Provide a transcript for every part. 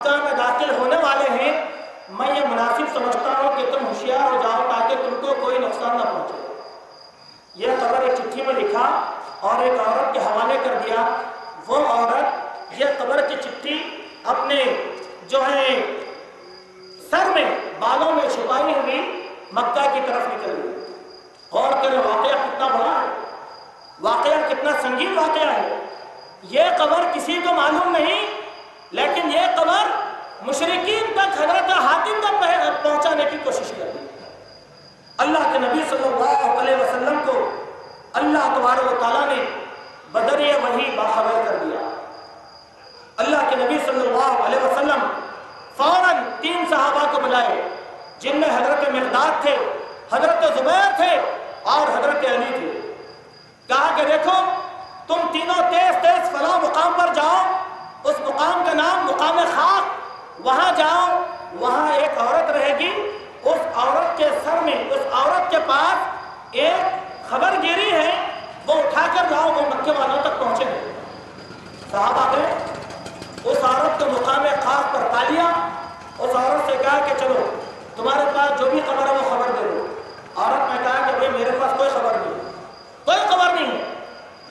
میں داخل ہونے والے ہیں، میں یہ مناسب سمجھتا ہوں کہ تم ہوشیار ہو جاؤ تاکہ تم کو کوئی نقصان نہ پہنچے۔ یہ خبر ایک چٹھی میں لکھا اور ایک عورت کے حوالے کر دیا۔ وہ عورت یہ خبر کی چٹھی اپنے جو ہے سر میں بالوں میں چھپائی ہوئی مکہ کی طرف نکل گئی۔ غور کریں واقعہ کتنا بڑا ہے، واقعہ کتنا سنگین واقعہ ہے۔ یہ خبر کسی کو معلوم نہیں، لیکن یہ خبر مشرکین تک حضرت حاتم تک پہنچانے کی کوشش کر دی۔ اللہ کے نبی صلی اللہ علیہ وسلم کو اللہ تبارک و تعالیٰ نے بدر وحی باخبر کر دیا۔ اللہ کے نبی صلی اللہ علیہ وسلم فوراً 3 صحابہ کو بلائے، جن میں حضرت مقداد تھے، حضرت زبیر تھے اور حضرت علی تھے۔ کہا کہ دیکھو تم تینوں تیز تیز فلاں مقام پر جاؤ، اس مقام کا نام مقام خاک، وہاں جاؤ، وہاں ایک عورت رہے گی، اس عورت کے سر میں، اس عورت کے پاس ایک خبر گیری ہے، وہ اٹھا کر جاؤ، وہ مکے والوں تک پہنچے گے۔ صحابہ گئے، اس عورت کو مقام خاک پر پا لیا، اس عورت سے کہا کہ چلو تمہارے پاس جو بھی خبر ہے وہ خبر دے دو۔ عورت نے کہا کہ بھائی میرے پاس کوئی خبر نہیں، کوئی خبر نہیں ہے۔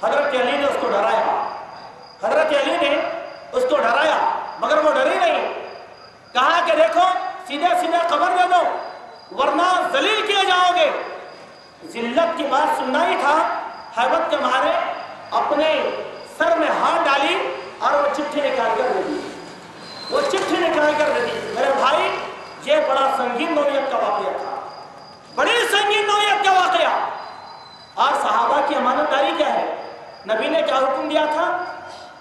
حضرت علی نے اس کو ڈرایا، حضرت علی نے اس کو ڈرایا، مگر وہ ڈری نہیں۔ کہا کہ دیکھو سیدھے سیدھے خبر دے دو ورنہ ذلیل کیے جاؤ گے۔ ذلت کی بات سننا ہی تھا، ہیبت کے مارے اپنے سر میں ہاتھ ڈالی اور وہ چٹھی نکال کر دے دی، وہ چٹھی نکال کر دے دی۔ میرے بھائی یہ بڑا سنگین نوعیت کا واقعہ تھا، بڑی سنگین نوعیت کا واقعہ۔ اور صحابہ کی امانت داری کیا ہے؟ نبی نے کیا حکم دیا تھا؟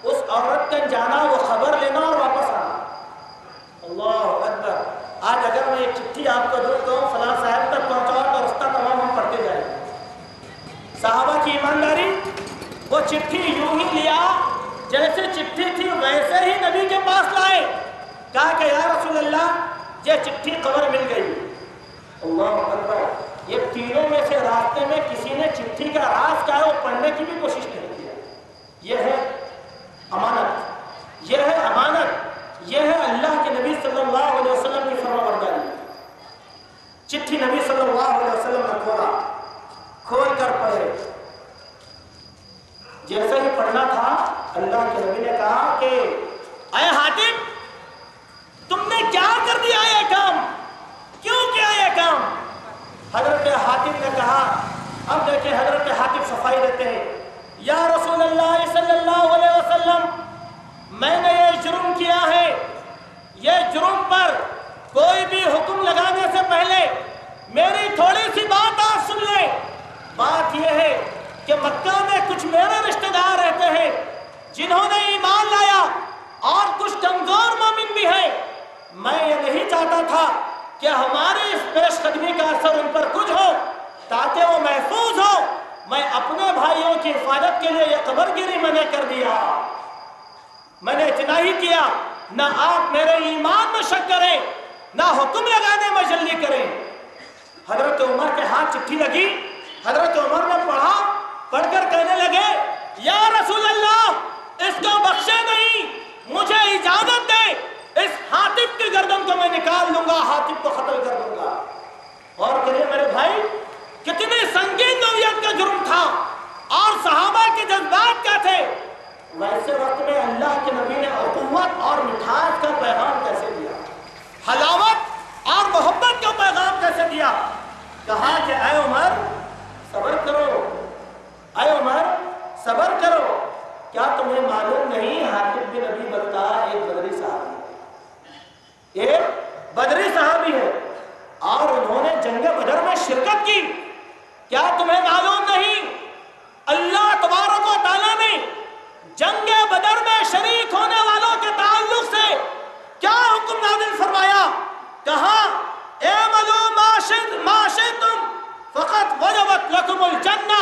اس عورت کا جانا، وہ خبر لینا اور واپس آنا۔ اللہ اکبر۔ آج اگر میں ایک چٹھی آپ کو دوں تو فلاں صاحب تک پہنچاؤ تو رستہ تمام ہم پڑھتے جائیں۔ صحابہ کی ایمانداری، وہ چٹھی یوں ہی لیا جیسے چٹھی تھی ویسے ہی نبی کے پاس لائے۔ کہا کہ یا رسول اللہ یہ چٹھی خبر مل گئی۔ اللہ اکبر۔ یہ تینوں میں سے راستے میں کسی نے چٹھی کا راز کیا ہے وہ پڑھنے کی بھی کوشش نہیں کیا۔ یہ ہے امانت، یہ ہے امانت، یہ ہے اللہ کے نبی صلی اللہ علیہ وسلم کی فرمانبرداری۔ چٹھی نبی صلی اللہ علیہ وسلم نے کھولا، کھول کر پڑھے۔ جیسے ہی پڑھنا تھا اللہ کے نبی نے کہا کہ اے حاتم تم نے کیا کر دیا یہ کام، کیوں کیا یہ کام؟ حضرت حاتم نے کہا، اب دیکھیں حضرت حاتم صفائی دیتے ہیں، یا رسول اللہ صلی اللہ علیہ وسلم میں نے یہ جرم کیا ہے، یہ جرم پر کوئی بھی حکم لگانے سے پہلے میری تھوڑی سی بات آپ سن لیں۔ بات یہ ہے کہ مکہ میں کچھ میرے رشتہ دار رہتے ہیں جنہوں نے ایمان لایا اور کچھ کمزور مومن بھی ہیں۔ میں یہ نہیں چاہتا تھا کہ ہماری اس پیش قدمی کا اثر ان پر کچھ ہو تاکہ وہ محفوظ ہو۔ میں اپنے بھائیوں کی حفاظت کے لیے یہ خبر گیری میں نے کر دیا۔ میں نے اتنا ہی کیا، نہ آپ میرے ایمان میں شک کریں، نہ حکم لگانے میں جلدی کریں۔ حضرت عمر کے ہاتھ چٹھی لگی، حضرت عمر نے پڑھا، پڑھ کر کہنے لگے یا رسول اللہ اس کو بخشے نہیں، مجھے اجازت دے، اس حاتم کی گردن کو میں نکال لوں گا، حاتم کو قتل کر دوں گا۔ اور کہیے میرے بھائی کتنی سنگین نوعیت کا جرم تھا اور صحابہ کے جذبات کیا تھے۔ ویسے وقت میں اللہ کے نبی نے اخوت اور مٹھاس کا پیغام کیسے دیا، حلاوت اور محبت کا پیغام کیسے دیا۔ کہا کہ اے عمر صبر کرو، اے عمر صبر کرو، کیا تمہیں معلوم نہیں حاتم بن ابی بلتع ایک بدری صحابی ہے، ایک بدری صحابی ہے اور انہوں نے جنگ بدر میں شرکت کی۔ کیا تمہیں معلوم نہیں اللہ تبارک و تعالیٰ نے جنگ بدر میں شریک ہونے والوں کے تعلق سے کیا حکم نازل فرمایا؟ کہا اعملوا ما شئتم فقط وجبت لکم الجنہ۔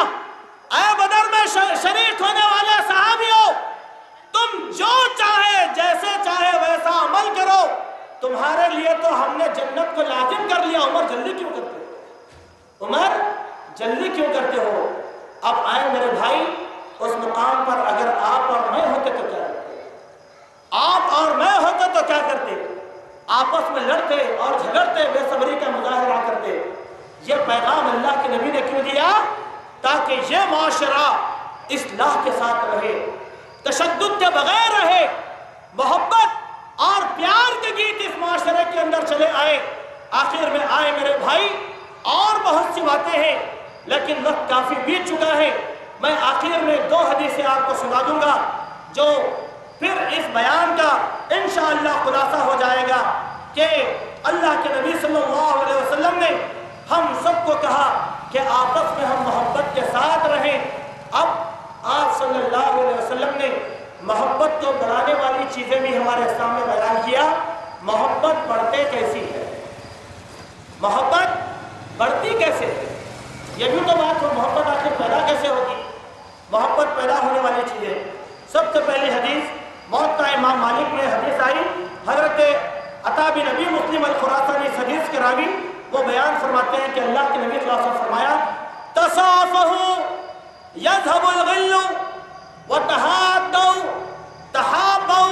اے بدر میں شریک ہونے والے صحابیوں تم جو چاہے جیسے چاہے ویسا عمل کرو، تمہارے لیے تو ہم نے جنت کو لازم کر لیا۔ عمر جلدی کیوں کرتے ہو؟ عمر جلدی کیوں کرتے ہو؟ اب آئے میرے بھائی اس مقام پر اگر آپ اور میں ہوتے تو کیا کرتے؟ آپ اور میں ہوتے تو کیا کرتے؟ آپس میں لڑتے اور جھگڑتے، بے صبری کا مظاہرہ کرتے۔ یہ پیغام اللہ کے نبی نے کیوں دیا؟ تاکہ یہ معاشرہ اصلاح کے ساتھ رہے، تشدد کے بغیر رہے، محبت اور پیار کے گیت اس معاشرے کے اندر چلے آئے۔ آخر میں آئے میرے بھائی، اور بہت سی باتیں ہیں لیکن وقت کافی بیت چکا ہے۔ میں آخر میں 2 حدیثیں آپ کو سنا دوں گا جو پھر اس بیان کا انشاءاللہ خلاصہ ہو جائے گا کہ اللہ کے نبی صلی اللہ علیہ وسلم نے ہم سب کو کہا کہ آپس میں ہم محبت کے ساتھ رہیں۔ اب آپ صلی اللہ علیہ وسلم نے محبت کو بڑھانے والی چیزیں بھی ہمارے سامنے بیان کیا۔ محبت بڑھتے کیسی ہے؟ محبت بڑھتی کیسے ہے؟ یہ بھی تو بات ہو، محبت آخر پیدا کیسے ہوگی؟ محبت پیدا ہونے والی چیزیں، سب سے پہلی حدیث موطا امام مالک میں حدیث آئی، حضرت عطا بن ابی مسلم الخراسانی اس حدیث کے راوی وہ بیان فرماتے ہیں کہ اللہ کے نبی صلی اللہ علیہ وسلم فرمایا تصافحوا یذهب الغل وتحادوا تحابوا،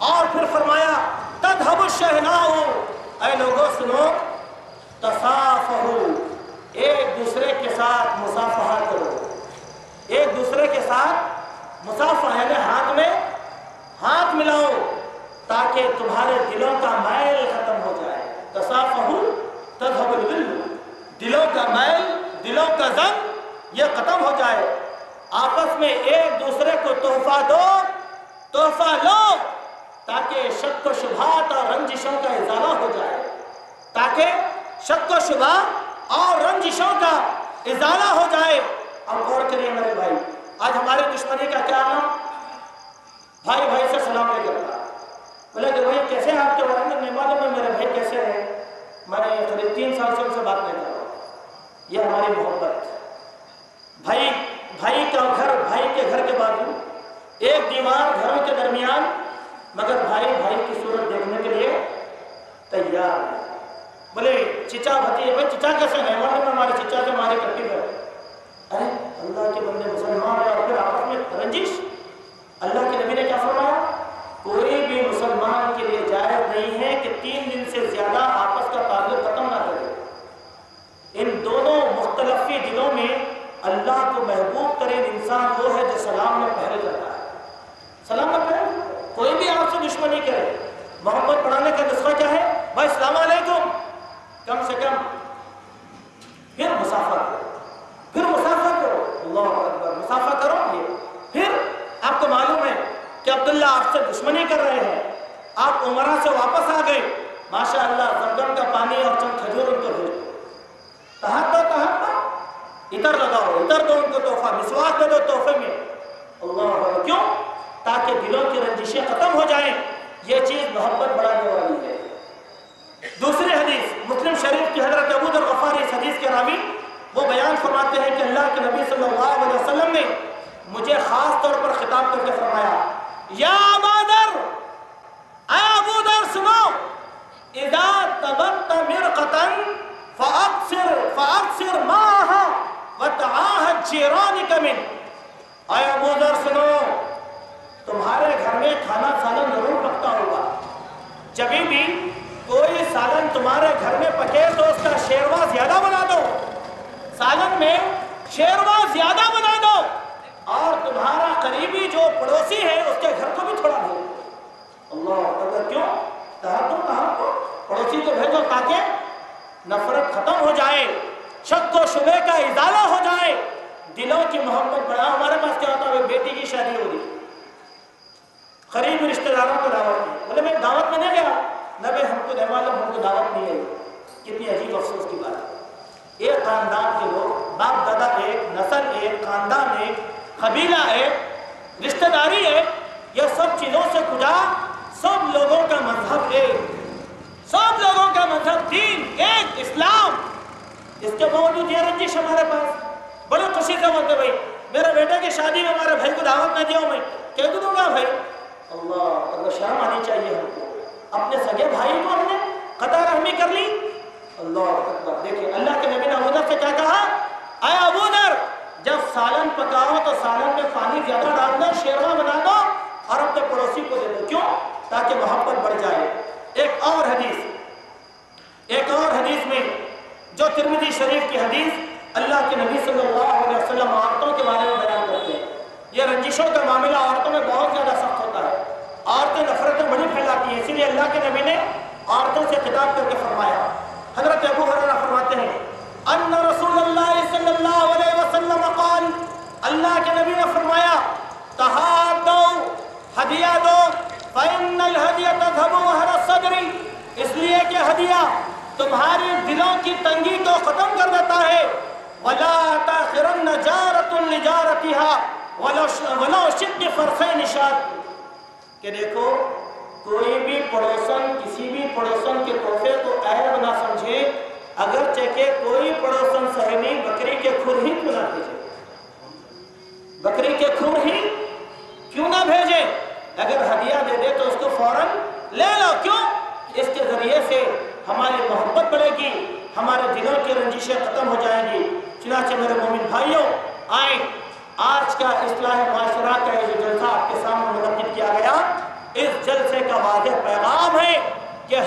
اور پھر فرمایا تذهب الشحناء، اے لوگوں سنو، تصافحوا، ایک دوسرے کے ساتھ مصافحہ کرو، ایک دوسرے کے ساتھ مصافحہ یعنی ہاتھ میں ہاتھ ملاؤ تاکہ تمہارے دلوں کا میل ختم ہو جائے۔ تصافحوا تذهب الغل، دلوں کا میل، دلوں کا زنگ یہ ختم ہو جائے۔ آپس میں ایک دوسرے کو تحفہ دو، تحفہ لو، تاکہ شک و شبہات اور رنجشوں کا ازالہ ہو جائے، تاکہ شک و شبہ اور رنجشوں کا ازالہ ہو جائے۔ اب غور کریے میرے بھائی، آج ہماری دشمنی کا کیا نام؟ بھائی بھائی سے سلام نہیں کرتا، بولے کہ بھائی کیسے آپ کے بارے میں نہیں معلوم ہے میرے بھائی کیسے رہے، میں نے قریب 3 سال سے ان سے بات نہیں کر رہا۔ یہ ہماری محبت، بھائی بھائی کا گھر، بھائی کے گھر کے بازو ایک دیوار گھروں کے درمیان، مگر بھائی بھائی کی صورت دیکھنے کے لیے تیار ہے۔ بولے چچا بھتیجے، بھائی چچا کیسے نہیں معلوم ہے ہمارے چچا سے ہمارے کٹی ہے۔ ارے اللہ کے بندے مسلمان ہے اور پھر آپس میں رنجش۔ اللہ کے نبی نے کیا فرمایا؟ کوئی بھی مسلمان کے لیے جائز نہیں ہے کہ 3 دن سے زیادہ آپس کا تعلق ختم نہ کرے۔ ان دونوں مختلفی دنوں میں اللہ کو محبوب ترین انسان وہ ہے جو سلام میں پہل کرتا ہے۔ سلام میں پہل، کوئی بھی آپ سے دشمنی کرے، محبت بڑھانے کا نسخہ کیا ہے؟ بھائی السلام علیکم، کم سے کم پھر مسافہ کرو، پھر مسافہ کرو، اللہ اکبر، مسافہ کرو۔ یہ پھر آپ کو معلوم ہے کہ عبداللہ آپ سے دشمنی کر رہے ہیں، آپ عمرہ سے واپس آ گئے، ماشاءاللہ زمزم کا پانی اور چند کھجور ان کو بھیجو، تحفہ ادھر لگاؤ، ادھر دو ان کو تحفہ، مسواک دے دو تحفے میں، اللہ اکبر۔ کیوں؟ تاکہ دلوں کی رنجشیں ختم ہو جائیں۔ یہ چیز محبت بڑھانے والی ہے۔ دوسری حدیث مسلم شریف کی حضرت ابو ذر غفاری اس حدیث کے راوی وہ بیان فرماتے ہیں کہ اللہ کے نبی صلی اللہ علیہ وسلم نے مجھے خاص طور پر خطاب کر کے فرمایا، یا ابا ذر، اے ابو ذر سنو، اذا تبت مرقتا فاکثر ماءها وتعاهد جیرانک من، اے ابو ذر سنو، تمہارے گھر میں کھانا سالن ضرور پکتا ہوگا، جب بھی کوئی سالن تمہارے گھر میں پکے تو اس کا شیروا زیادہ بنا دو، سالن میں شیروا زیادہ بنا دو، اور تمہارا قریبی جو پڑوسی ہے اس کے گھر کو بھی تھوڑا دو۔ اللہ اکبر۔ کیوں؟ پڑوسی کو بھیجو تاکہ نفرت ختم ہو جائے، شک و شبہ کا ازالہ ہو جائے، دلوں کی محبت بڑھا۔ ہمارے پاس کیا ہوتا ہے، بیٹی کی شادی ہو رہی، قریبی رشتہ داروں کو دعوت دی، بولے میں دعوت میں نہیں گیا، نہ بھائی ہم کو نہیں معلوم، ہم کو دعوت نہیں آئی۔ کتنی عجیب افسوس کی بات ہے، ایک خاندان کے لوگ، باپ دادا ایک، نسل ایک، خاندان ایک، قبیلہ ایک، رشتہ داری ایک، یہ سب چیزوں سے کجا، سب لوگوں کا مذہب ایک، سب لوگوں کا مذہب دین ایک، اسلام، اس کے باوجود یہ رنجش ہمارے پاس۔ بڑے خوشی سے بولتے بھائی میرے بیٹے کی شادی میں ہمارے بھائی کو دعوت نہ دیا، میں کہہ دوں گا بھائی، اللہ اگر شرم آنی چاہیے ہم کو، اپنے سگے بھائی کو ہم نے قطع رحمی کر لی۔ اللہ اکبر۔ دیکھیں اللہ کے نبی نے ابو ذر سے کیا کہا، اے ابو ذر، جب سالن پکاؤ تو سالن میں پانی زیادہ ڈال دو، شیروا بنا دو، اور اب اپنے پڑوسی کو دے دو. کیوں؟ تاکہ محبت بڑھ جائے. ایک اور حدیث میں جو ترمذی شریف کی حدیث اللہ کے نبی صلی اللہ علیہ وسلم عورتوں کے بارے میں بیان کرتے ہیں. یہ رنجشوں کا معاملہ عورتوں میں بہت زیادہ سخت ہوتا ہے. عورتیں نفرتیں بڑی پھیلاتی ہیں. اسی لیے اللہ کے نبی نے عورتوں سے خطاب کر کے فرمایا. حضرت ابو ہریرہ فرماتے ہیں ان رسول اللہ صلی اللہ علیہ وسلم قال، اللہ کے نبی نے فرمایا تہادو، ہدیہ دو، فإن الہدیہ تذہب وہر الصدر، اس لیے کہ ہدیہ تمہاری دلوں کی تنگی کو ختم کر دیتا ہے. ولا تاخرن جارۃ لجارتها ولو شق فرسین شاۃ، کہ دیکھو کوئی بھی پڑوسن کسی بھی پڑوسن کے تحفے کو عیب نہ سمجھے، اگرچہ کہ کوئی پڑوسن صحنی بکری کے کھر ہی کیوں نہ بھیجے. بکری کے کھر ہی کیوں نہ بھیجے؟ اگر ہدیہ دے دے تو اس کو فوراً لے لو. کیوں؟ اس کے ذریعے سے ہماری محبت بڑھے گی، ہمارے دلوں کی رنجشیں ختم ہو جائیں گی. چنانچہ میرے مومن بھائیوں، آئیں آج کا اصلاح معاشرہ کا یہ جو جلسہ آپ کے سامنے منعقد کیا گیا، اس جلسے کا واضح پیغام ہے کہ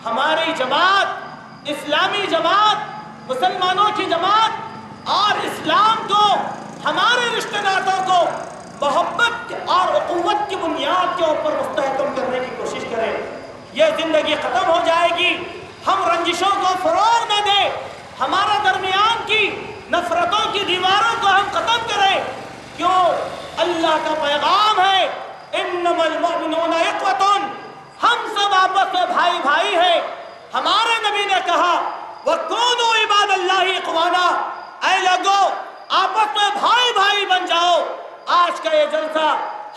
ہماری جماعت، اسلامی جماعت، مسلمانوں کی جماعت اور اسلام کو، ہمارے رشتہ ناتوں کو محبت اور اخوت کی بنیاد کے اوپر مستحکم کرنے کی کوشش کریں. یہ زندگی ختم ہو جائے گی. ہم رنجشوں کو فروغ نہ دیں، ہمارے درمیان کی نفرتوں کی دیواروں کو ہم ختم کریں. کیوں؟ اللہ کا پیغام ہے انما المؤمنون اخوۃ، ہم سب آپس میں بھائی بھائی ہیں. ہمارے نبی نے کہا وَكُونُوا عِبَادَ اللَّهِ إِخْوَانًا، اے لوگو آپس میں بھائی بھائی بن جاؤ. آج کا یہ جلسہ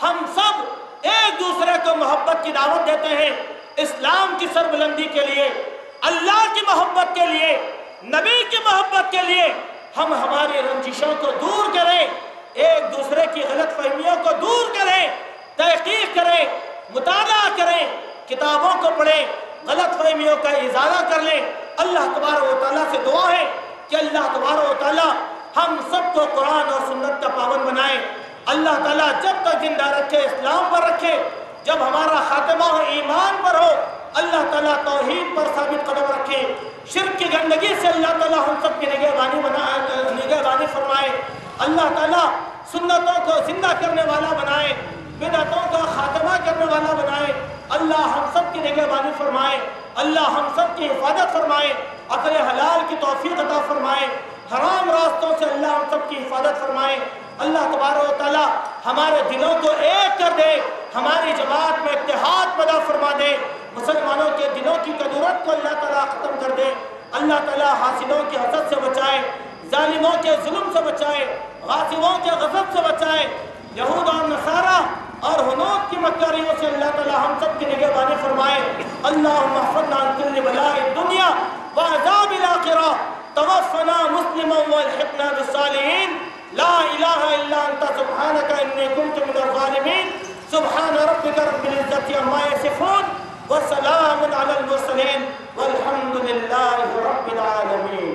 ہم سب ایک دوسرے کو محبت کی دعوت دیتے ہیں. اسلام کی سربلندی کے لیے، اللہ کی محبت کے لیے، نبی کی محبت کے لیے ہم ہماری رنجشوں کو دور کریں، ایک دوسرے کی غلط فہمیوں کو دور کریں، تحقیق کریں، مطالعہ کریں، کتابوں کو پڑھیں، غلط فہمیوں کا ازالہ کر لیں. اللہ تبارک و تعالیٰ سے دعا ہے کہ اللہ تبارک و تعالیٰ ہم سب کو قرآن اور سنت کا پابند بنائے. اللہ تعالیٰ جب تک زندہ رکھے اسلام پر رکھے، جب ہمارا خاتمہ ہو ایمان پر ہو، اللہ تعالیٰ توحید پر ثابت قدم رکھے. شرک کی گندگی سے اللہ تعالیٰ ہم سب کی نگہبانی فرمائے. اللہ تعالیٰ سنتوں کو زندہ کرنے والا بنائے، بدعتوں کا خاتمہ کرنے والا بنائے. اللہ ہم سب کی نگہبانی فرمائے. اللہ ہم سب کی حفاظت فرمائے، عقل حلال کی توفیق عطا فرمائے. حرام راستوں سے اللہ ہم سب کی حفاظت فرمائے. اللہ تبارک و تعالیٰ ہمارے دلوں کو ایک کر دے، ہماری جماعت میں اتحاد پیدا فرما دے. مسلمانوں کے دلوں کی کدورت کو اللہ تعالیٰ ختم کر دے. اللہ تعالیٰ حاسدوں کی حسد سے بچائے، ظالموں کے ظلم سے بچائے، غاصبوں کے غضب سے بچائے. یہود اور نصارہ اور ہنود کی مکاریوں سے اللہ تعالیٰ ہم سب کی نگہبانی فرمائے. اللہم احفظنا عن کل بلاء الدنیا وعذاب الآخرہ، توفنا مسلما والحقنا بالصالحین. لا الہ الا انت سبحانک انی کنت من الظالمین. سبحان ربک رب العزة عما یصفون وسلام علی المرسلین والحمد للہ رب العالمین.